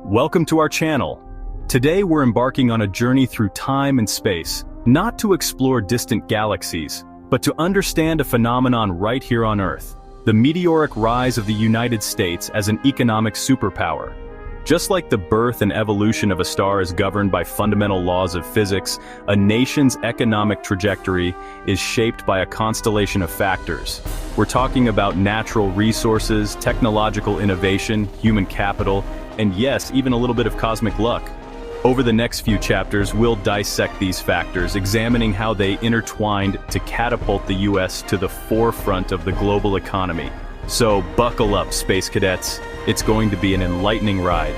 Welcome to our channel. Today we're embarking on a journey through time and space, not to explore distant galaxies, but to understand a phenomenon right here on Earth, the meteoric rise of the United States as an economic superpower. Just like the birth and evolution of a star is governed by fundamental laws of physics, a nation's economic trajectory is shaped by a constellation of factors. We're talking about natural resources, technological innovation, human capital, and yes, even a little bit of cosmic luck. Over the next few chapters, we'll dissect these factors, examining how they intertwined to catapult the US to the forefront of the global economy. So buckle up, space cadets. It's going to be an enlightening ride.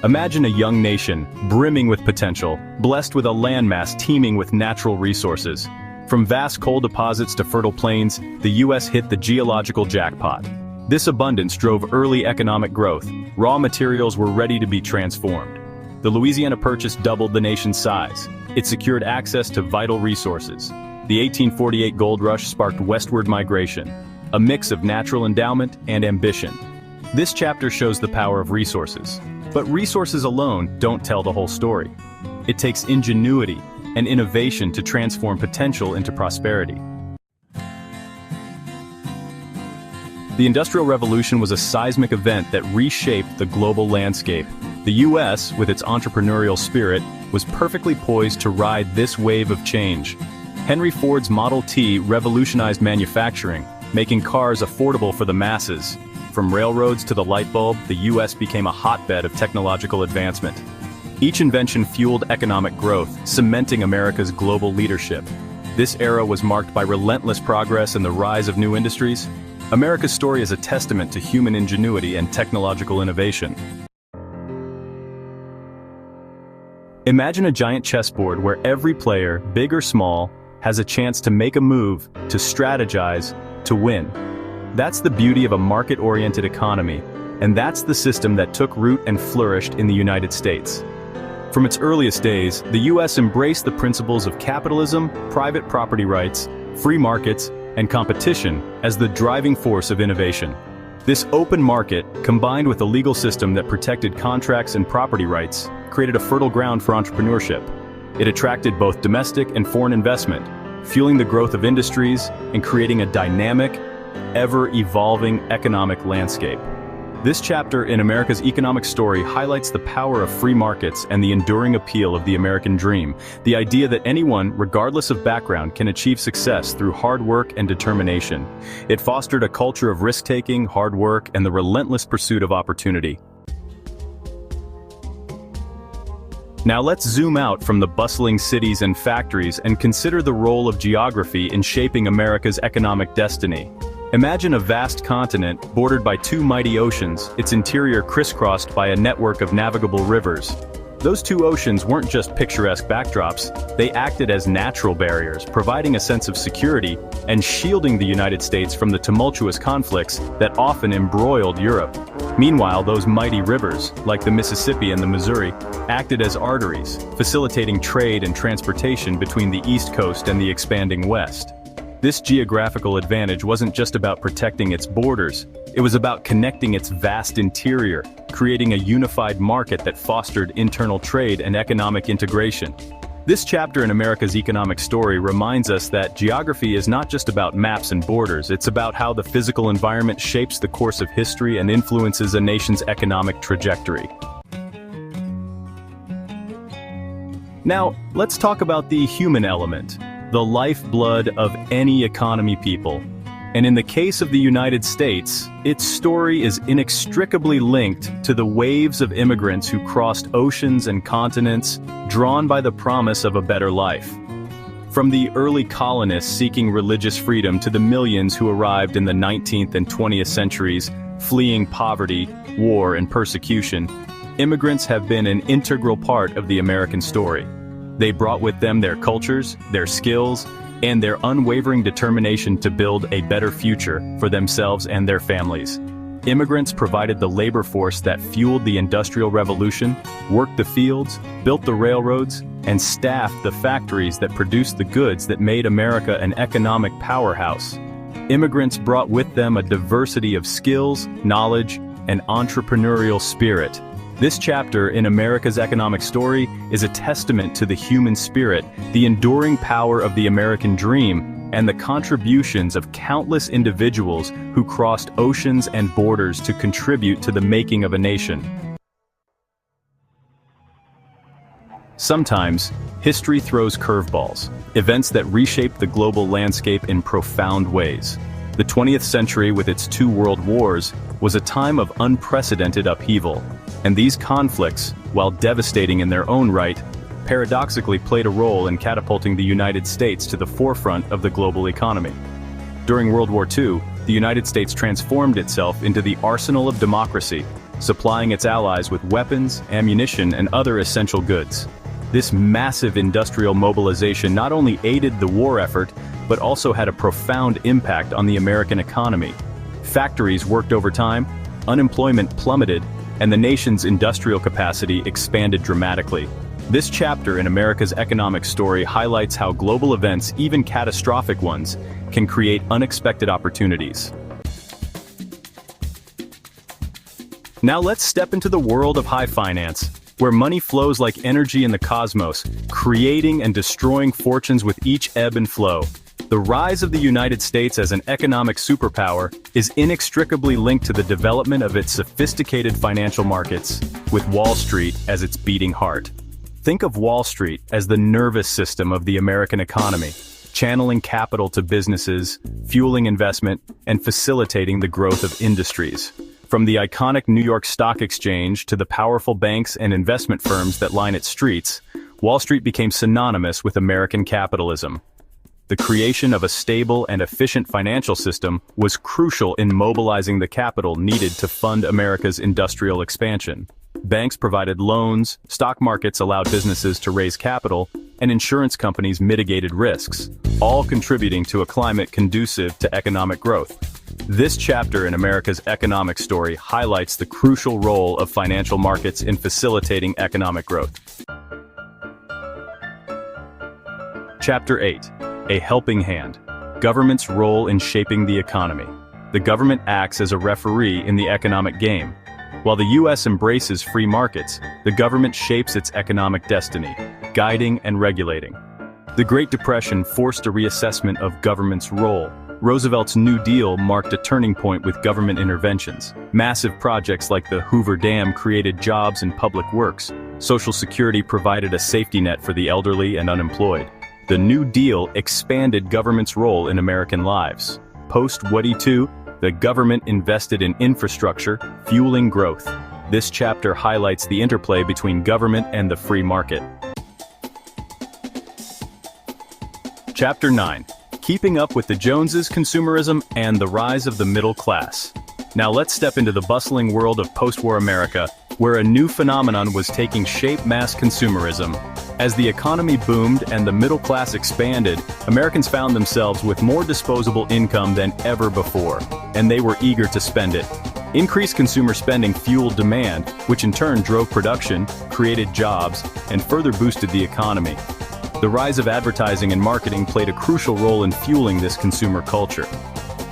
Imagine a young nation, brimming with potential, blessed with a landmass teeming with natural resources. From vast coal deposits to fertile plains, the US hit the geological jackpot. This abundance drove early economic growth. Raw materials were ready to be transformed. The Louisiana Purchase doubled the nation's size. It secured access to vital resources. The 1848 gold rush sparked westward migration, a mix of natural endowment and ambition. This chapter shows the power of resources. But resources alone don't tell the whole story. It takes ingenuity and innovation to transform potential into prosperity. The Industrial Revolution was a seismic event that reshaped the global landscape. The US, with its entrepreneurial spirit, was perfectly poised to ride this wave of change. Henry Ford's Model T revolutionized manufacturing, making cars affordable for the masses. From railroads to the light bulb, the US became a hotbed of technological advancement. Each invention fueled economic growth, cementing America's global leadership. This era was marked by relentless progress and the rise of new industries. America's story is a testament to human ingenuity and technological innovation. Imagine a giant chessboard where every player, big or small, has a chance to make a move, to strategize, to win. That's the beauty of a market-oriented economy, and that's the system that took root and flourished in the United States. From its earliest days, the US embraced the principles of capitalism, private property rights, free markets, and competition as the driving force of innovation. This open market, combined with a legal system that protected contracts and property rights, created a fertile ground for entrepreneurship. It attracted both domestic and foreign investment, fueling the growth of industries and creating a dynamic, ever-evolving economic landscape. This chapter in America's economic story highlights the power of free markets and the enduring appeal of the American dream, the idea that anyone, regardless of background, can achieve success through hard work and determination. It fostered a culture of risk-taking, hard work, and the relentless pursuit of opportunity. Now let's zoom out from the bustling cities and factories and consider the role of geography in shaping America's economic destiny. Imagine a vast continent bordered by two mighty oceans, its interior crisscrossed by a network of navigable rivers. Those two oceans weren't just picturesque backdrops, they acted as natural barriers, providing a sense of security and shielding the United States from the tumultuous conflicts that often embroiled Europe. Meanwhile, those mighty rivers, like the Mississippi and the Missouri, acted as arteries, facilitating trade and transportation between the East Coast and the expanding West. This geographical advantage wasn't just about protecting its borders, it was about connecting its vast interior, creating a unified market that fostered internal trade and economic integration. This chapter in America's economic story reminds us that geography is not just about maps and borders, it's about how the physical environment shapes the course of history and influences a nation's economic trajectory. Now, let's talk about the human element, the lifeblood of any economy people. And in the case of the United States, its story is inextricably linked to the waves of immigrants who crossed oceans and continents, drawn by the promise of a better life. From the early colonists seeking religious freedom to the millions who arrived in the 19th and 20th centuries, fleeing poverty, war, and persecution, immigrants have been an integral part of the American story. They brought with them their cultures, their skills, and their unwavering determination to build a better future for themselves and their families. Immigrants provided the labor force that fueled the Industrial Revolution, worked the fields, built the railroads, and staffed the factories that produced the goods that made America an economic powerhouse. Immigrants brought with them a diversity of skills, knowledge, and entrepreneurial spirit. This chapter in America's economic story is a testament to the human spirit, the enduring power of the American dream, and the contributions of countless individuals who crossed oceans and borders to contribute to the making of a nation. Sometimes, history throws curveballs, events that reshape the global landscape in profound ways. The 20th century, with its two world wars, was a time of unprecedented upheaval, and these conflicts, while devastating in their own right, paradoxically played a role in catapulting the United States to the forefront of the global economy. During World War II, the United States transformed itself into the arsenal of democracy, supplying its allies with weapons, ammunition, and other essential goods. This massive industrial mobilization not only aided the war effort, but also had a profound impact on the American economy. Factories worked overtime, unemployment plummeted, and the nation's industrial capacity expanded dramatically. This chapter in America's economic story highlights how global events, even catastrophic ones, can create unexpected opportunities. Now let's step into the world of high finance, where money flows like energy in the cosmos, creating and destroying fortunes with each ebb and flow. The rise of the United States as an economic superpower is inextricably linked to the development of its sophisticated financial markets, with Wall Street as its beating heart. Think of Wall Street as the nervous system of the American economy, channeling capital to businesses, fueling investment, and facilitating the growth of industries. From the iconic New York Stock Exchange to the powerful banks and investment firms that line its streets, Wall Street became synonymous with American capitalism. The creation of a stable and efficient financial system was crucial in mobilizing the capital needed to fund America's industrial expansion. Banks provided loans, stock markets allowed businesses to raise capital, and insurance companies mitigated risks, all contributing to a climate conducive to economic growth. This chapter in America's economic story highlights the crucial role of financial markets in facilitating economic growth. Chapter 8. A helping hand. Government's role in shaping the economy. The government acts as a referee in the economic game. While the U.S. embraces free markets, the government shapes its economic destiny, guiding and regulating. The Great Depression forced a reassessment of government's role. Roosevelt's New Deal marked a turning point with government interventions. Massive projects like the Hoover Dam created jobs in public works. Social Security provided a safety net for the elderly and unemployed. The New Deal expanded government's role in American lives. Post-Woody II, the government invested in infrastructure, fueling growth. This chapter highlights the interplay between government and the free market. Chapter 9. Keeping up with the Joneses, consumerism, and the rise of the middle class. Now let's step into the bustling world of post-war America, where a new phenomenon was taking shape: mass consumerism. As the economy boomed and the middle class expanded, Americans found themselves with more disposable income than ever before, and they were eager to spend it. Increased consumer spending fueled demand, which in turn drove production, created jobs, and further boosted the economy. The rise of advertising and marketing played a crucial role in fueling this consumer culture.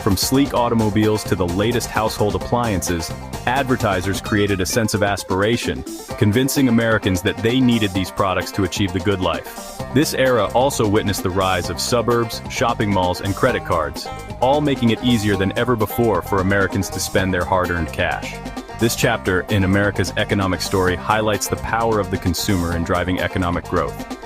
From sleek automobiles to the latest household appliances, advertisers created a sense of aspiration, convincing Americans that they needed these products to achieve the good life. This era also witnessed the rise of suburbs, shopping malls, and credit cards, all making it easier than ever before for Americans to spend their hard-earned cash. This chapter in America's economic story highlights the power of the consumer in driving economic growth.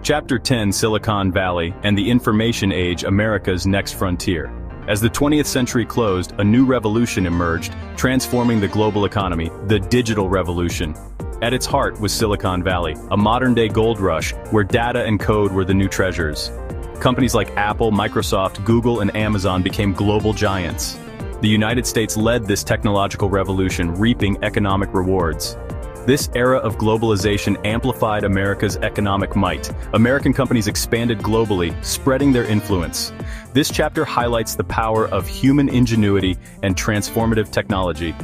Chapter 10. Silicon Valley and the Information Age, America's Next Frontier. As the 20th century closed, a new revolution emerged, transforming the global economy: the digital revolution. At its heart was Silicon Valley, a modern-day gold rush where data and code were the new treasures. Companies like Apple, Microsoft, Google, and Amazon became global giants. The United States led this technological revolution, reaping economic rewards. This era of globalization amplified America's economic might. American companies expanded globally, spreading their influence. This chapter highlights the power of human ingenuity and transformative technology.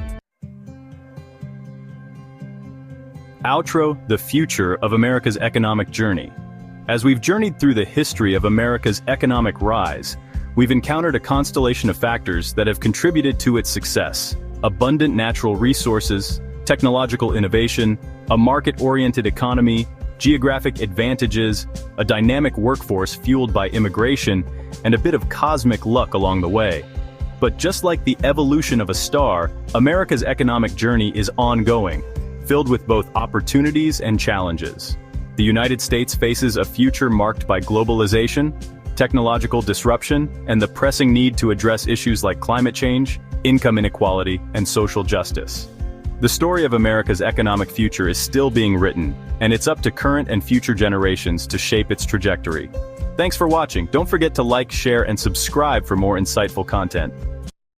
Outro: the future of America's economic journey. As we've journeyed through the history of America's economic rise, we've encountered a constellation of factors that have contributed to its success: abundant natural resources, technological innovation, a market-oriented economy, geographic advantages, a dynamic workforce fueled by immigration, and a bit of cosmic luck along the way. But just like the evolution of a star, America's economic journey is ongoing, filled with both opportunities and challenges. The United States faces a future marked by globalization, technological disruption, and the pressing need to address issues like climate change, income inequality, and social justice. The story of America's economic future is still being written, and it's up to current and future generations to shape its trajectory. Thanks for watching. Don't forget to like, share, and subscribe for more insightful content.